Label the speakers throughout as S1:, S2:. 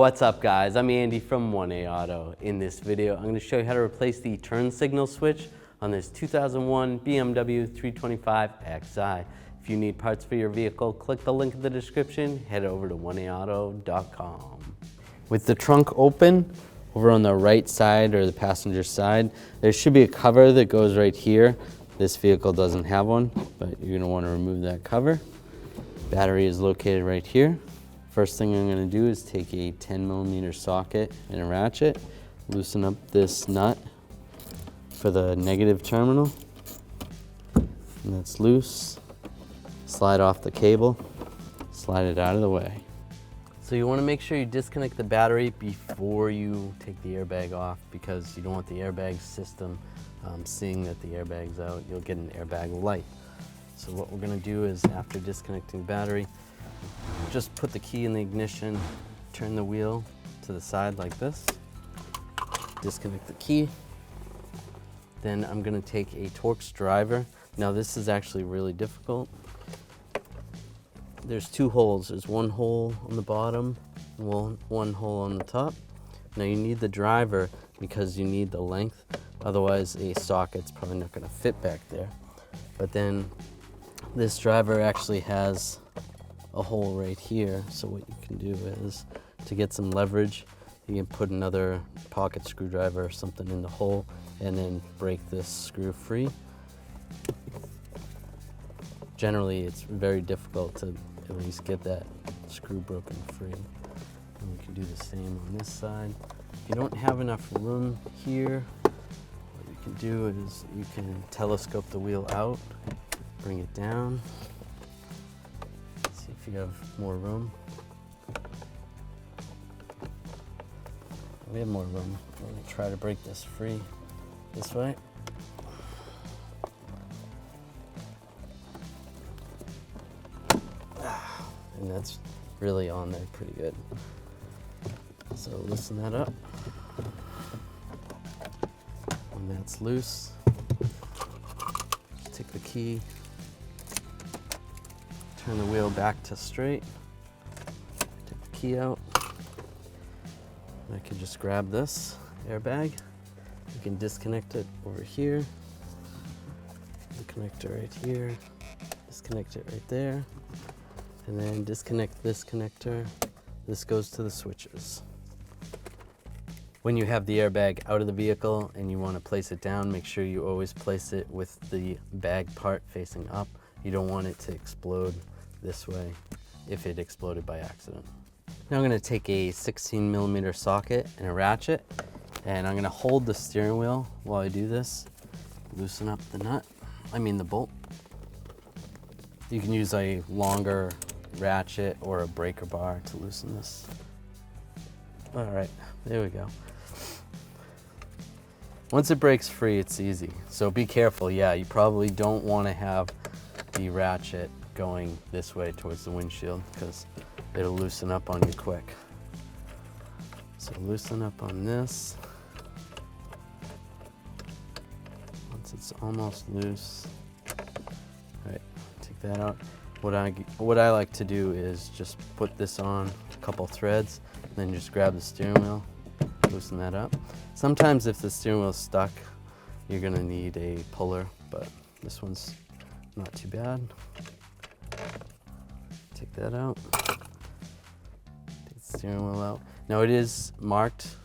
S1: What's up guys, I'm Andy from 1A Auto. In this video, I'm going to show you how to replace the turn signal switch on this 2001 BMW 325Xi. If you need parts for your vehicle, click the link in the description, head over to 1aauto.com. With the trunk open, over on the right side or the passenger side, there should be a cover that goes right here. This vehicle doesn't have one, but you're going to want to remove that cover. Battery is located right here. First thing I'm going to do is take a 10mm socket and a ratchet, loosen up this nut for the negative terminal, and that's loose. Slide off the cable, slide it out of the way. So you want to make sure you disconnect the battery before you take the airbag off, because you don't want the airbag system seeing that the airbag's out. You'll get an airbag light. So what we're going to do is, after disconnecting the battery, just put the key in the ignition, turn the wheel to the side like this, disconnect the key. Then I'm going to take a Torx Driver. Now this is actually really difficult. There's two holes. There's one hole on the bottom and one hole on the top. Now you need the driver because you need the length. Otherwise a socket's probably not going to fit back there. But then this driver actually has a hole right here, so what you can do is, to get some leverage, you can put another pocket screwdriver or something in the hole and then break this screw free. Generally it's very difficult to at least get that screw broken free. And we can do the same on this side. If you don't have enough room here, what you can do is you can telescope the wheel out, bring it down. See if you have more room. We have more room. We're going to try to break this free this way. And that's really on there pretty good. So loosen that up. And that's loose. Just take the key, turn the wheel back to straight, take the key out. I can just grab this airbag. You can disconnect it over here, the connector right here, disconnect it right there, and then disconnect this connector. This goes to the switches. When you have the airbag out of the vehicle and you want to place it down, make sure you always place it with the bag part facing up. You don't want it to explode this way if it exploded by accident. Now I'm going to take a 16mm socket and a ratchet, and I'm going to hold the steering wheel while I do this. Loosen up the the bolt. You can use a longer ratchet or a breaker bar to loosen this. All right, there we go. Once it breaks free, it's easy. So be careful. Yeah, you probably don't want to have the ratchet going this way towards the windshield because it'll loosen up on you quick. So loosen up on this. Once it's almost loose, all right, take that out. What I like to do is just put this on a couple threads, and then just grab the steering wheel, loosen that up. Sometimes if the steering wheel's stuck, you're gonna need a puller, but this one's not too bad. Take that out. Take the steering wheel out. Now it is marked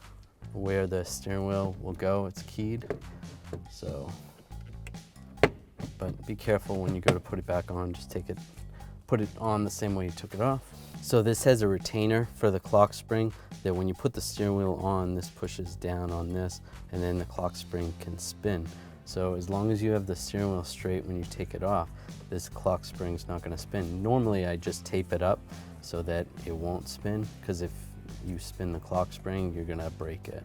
S1: where the steering wheel will go. It's keyed. So, but be careful when you go to put it back on. Just put it on the same way you took it off. So this has a retainer for the clock spring that when you put the steering wheel on, this pushes down on this, and then the clock spring can spin. So as long as you have the steering wheel straight when you take it off, this clock spring's not going to spin. Normally I just tape it up so that it won't spin, because if you spin the clock spring, you're going to break it.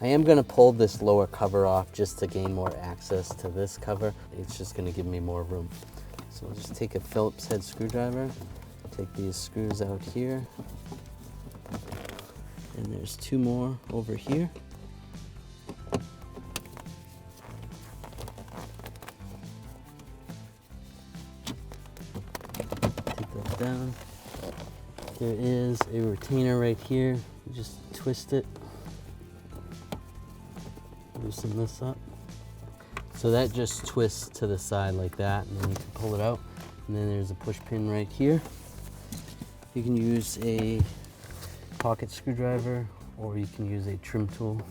S1: I am going to pull this lower cover off just to gain more access to this cover. It's just going to give me more room. So I'll just take a Phillips head screwdriver, take these screws out here, and there's two more over here. Take that down. There is a retainer right here. You just twist it, loosen this up. So that just twists to the side like that, and then you can pull it out. And then there's a push pin right here. You can use a pocket screwdriver, or you can use a trim tool.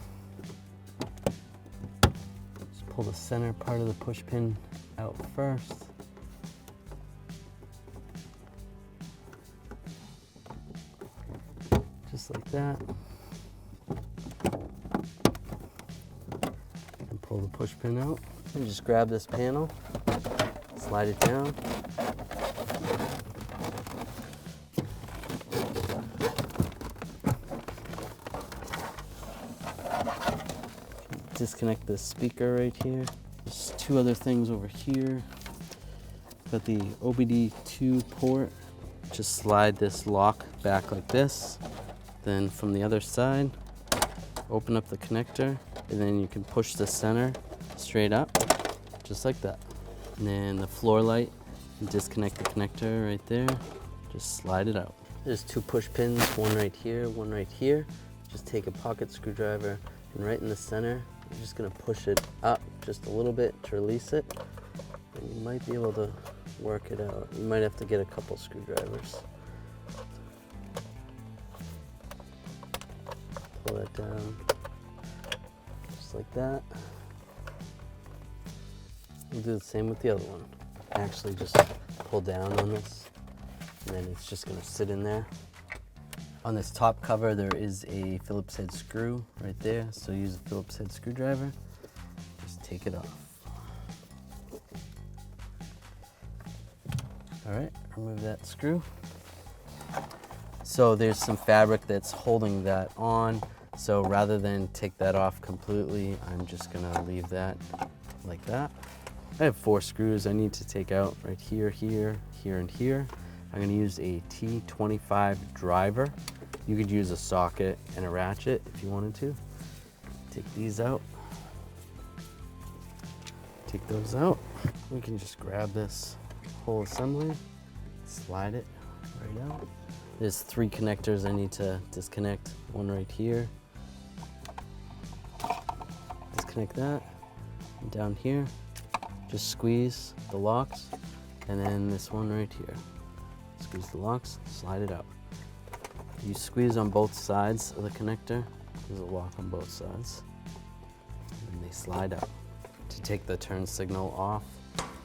S1: Just pull the center part of the push pin out first. Just like that. And pull the push pin out. And just grab this panel, slide it down. Disconnect the speaker right here. There's two other things over here. Got the AWD 2 port. Just slide this lock back like this. Then from the other side, open up the connector, and then you can push the center straight up, just like that. And then the floor light, disconnect the connector right there, just slide it out. There's two push pins, one right here, one right here. Just take a pocket screwdriver, and right in the center, you're just gonna push it up just a little bit to release it. And you might be able to work it out. You might have to get a couple screwdrivers. Pull that down, just like that. We'll do the same with the other one. Actually just pull down on this, and then it's just gonna sit in there. On this top cover, there is a Phillips head screw right there, so use a Phillips head screwdriver. Just take it off. All right, remove that screw. So there's some fabric that's holding that on, so rather than take that off completely, I'm just gonna leave that like that. I have 4 screws I need to take out right here, here, here, and here. I'm gonna use a T25 driver. You could use a socket and a ratchet if you wanted to. Take these out. Take those out. We can just grab this whole assembly, slide it right out. There's 3 connectors I need to disconnect. One right here. Disconnect that. And down here, just squeeze the locks. And then this one right here. Squeeze the locks, slide it out. You squeeze on both sides of the connector. There's a lock on both sides. And they slide out. To take the turn signal off,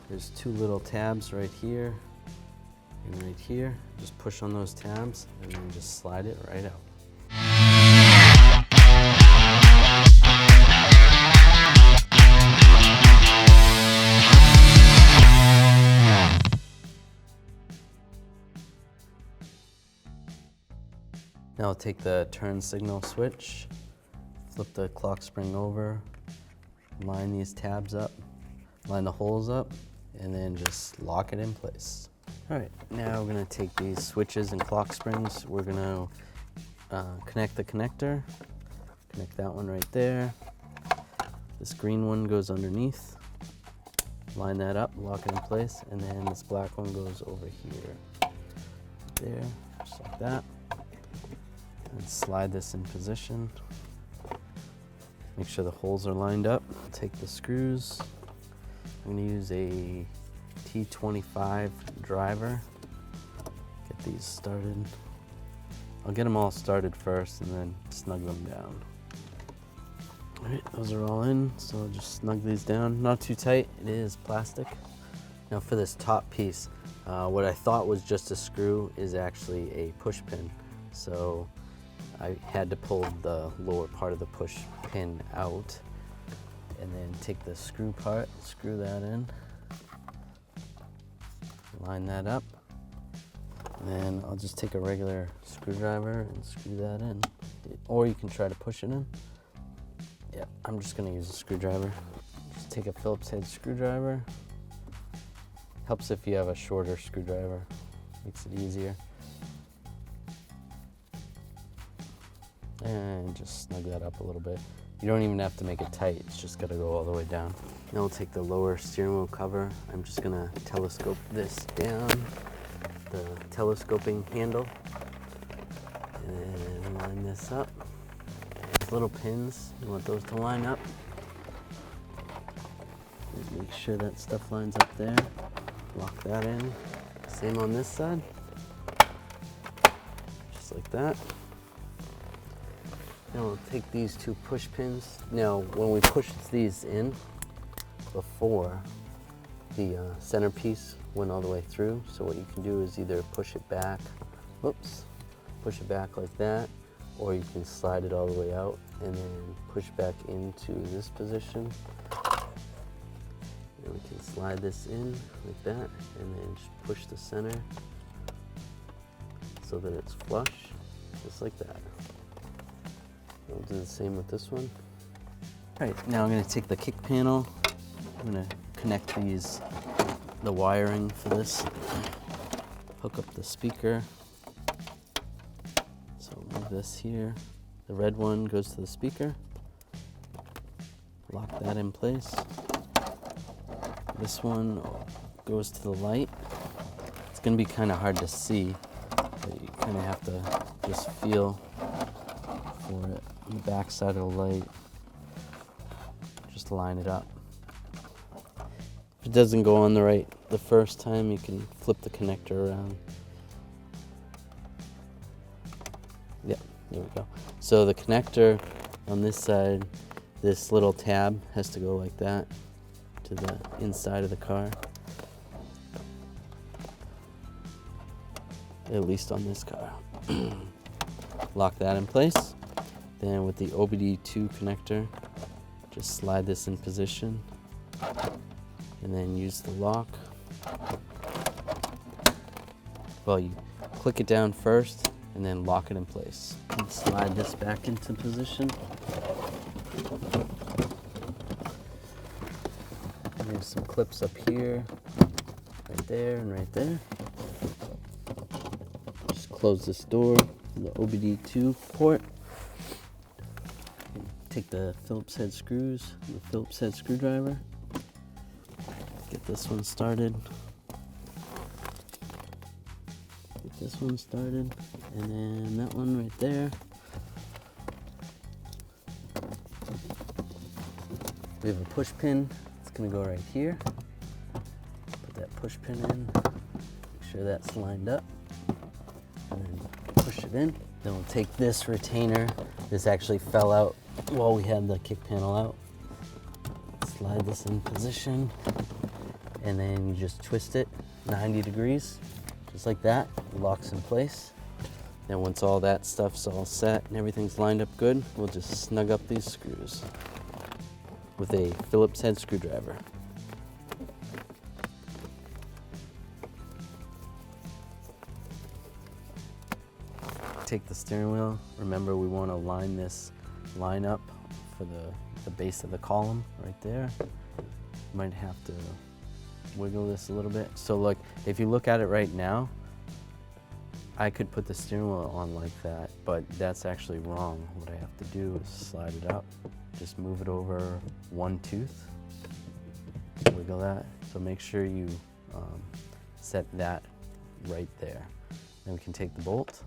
S1: there's 2 little tabs right here and right here. Just push on those tabs and then just slide it right out. Now I'll take the turn signal switch, flip the clock spring over, line these tabs up, line the holes up, and then just lock it in place. All right, now we're gonna take these switches and clock springs. We're gonna connect the connector, connect that one right there. This green one goes underneath. Line that up, lock it in place, and then this black one goes over here. There, just like that. And slide this in position. Make sure the holes are lined up. Take the screws. I'm gonna use a T25 driver. Get these started. I'll get them all started first and then snug them down. All right, those are all in, so I'll just snug these down. Not too tight, it is plastic. Now for this top piece, what I thought was just a screw is actually a push pin. So I had to pull the lower part of the push pin out and then take the screw part, screw that in, line that up, and then I'll just take a regular screwdriver and screw that in. Or you can try to push it in. Yeah, I'm just gonna use a screwdriver. Just take a Phillips head screwdriver. Helps if you have a shorter screwdriver, makes it easier. And just snug that up a little bit. You don't even have to make it tight, it's just gotta go all the way down. Now we'll take the lower steering wheel cover. I'm just gonna telescope this down, the telescoping handle. And line this up. Little pins, you want those to line up. Make sure that stuff lines up there. Lock that in. Same on this side. Just like that. Now we'll take these two push pins. Now when we push these in, before the centerpiece went all the way through, so what you can do is either push it back, push it back like that, or you can slide it all the way out and then push back into this position. And we can slide this in like that and then just push the center so that it's flush, just like that. We'll do the same with this one. All right, now I'm gonna take the kick panel. I'm gonna connect the wiring for this. Hook up the speaker. So move this here. The red one goes to the speaker. Lock that in place. This one goes to the light. It's gonna be kind of hard to see, but you kind of have to just feel for it. On the back side of the light, just line it up. If it doesn't go on the first time, you can flip the connector around. Yep, there we go. So the connector on this side, this little tab has to go like that to the inside of the car. At least on this car. Lock that in place. Then with the AWD connector, just slide this in position and then use the lock. Well, you click it down first and then lock it in place. And slide this back into position. There's some clips up here, right there and right there. Just close this door, the AWD port. Take the Phillips head screws, the Phillips head screwdriver. Get this one started. Get this one started, and then that one right there. We have a push pin. It's gonna go right here. Put that push pin in. Make sure that's lined up, and then push it in. Then we'll take this retainer. This actually fell out while we had the kick panel out. Slide this in position, and then you just twist it 90 degrees, just like that. It locks in place. Then once all that stuff's all set and everything's lined up good, we'll just snug up these screws with a Phillips head screwdriver. Take the steering wheel. Remember, we want to line this line up for the base of the column right there. Might have to wiggle this a little bit. So look, if you look at it right now, I could put the steering wheel on like that, but that's actually wrong. What I have to do is slide it up, just move it over one tooth, wiggle that. So make sure you set that right there. Then we can take the bolt,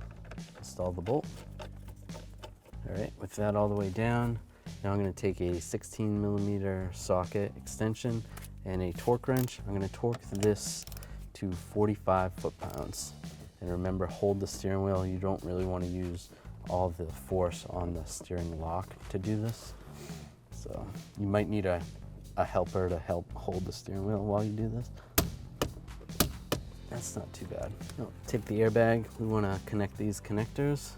S1: install the bolt. All right, with that all the way down, now I'm going to take a 16mm socket extension and a torque wrench. I'm going to torque this to 45 foot-pounds. And remember, hold the steering wheel. You don't really want to use all the force on the steering lock to do this. So you might need a helper to help hold the steering wheel while you do this. That's not too bad. No, take the airbag. We want to connect these connectors.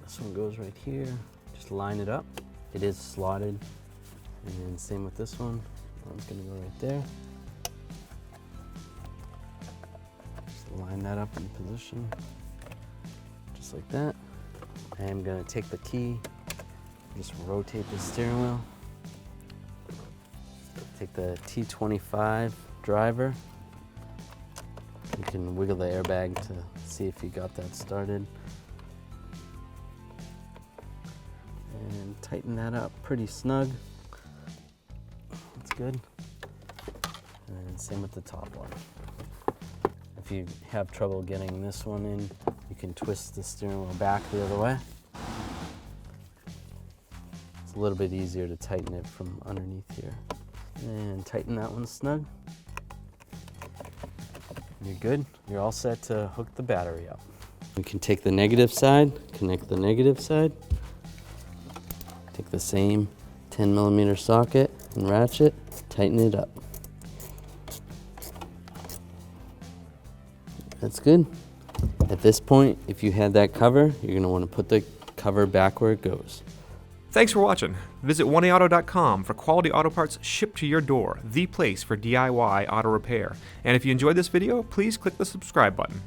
S1: This one goes right here. Just line it up. It is slotted. And same with this one. One's gonna go right there. Just line that up in position. Just like that. I'm gonna take the key, just rotate the steering wheel. Take the T25 driver. You can wiggle the airbag to see if you got that started. And tighten that up pretty snug. That's good. And same with the top one. If you have trouble getting this one in, you can twist the steering wheel back the other way. It's a little bit easier to tighten it from underneath here. And tighten that one snug. You're good. You're all set to hook the battery up. We can take the negative side, connect the negative side. Take the same 10mm socket and ratchet, tighten it up. That's good. At this point, if you had that cover, you're going to want to put the cover back where it goes.
S2: Thanks for watching. Visit 1AAuto.com for quality auto parts shipped to your door, the place for DIY auto repair. And if you enjoyed this video, please click the subscribe button.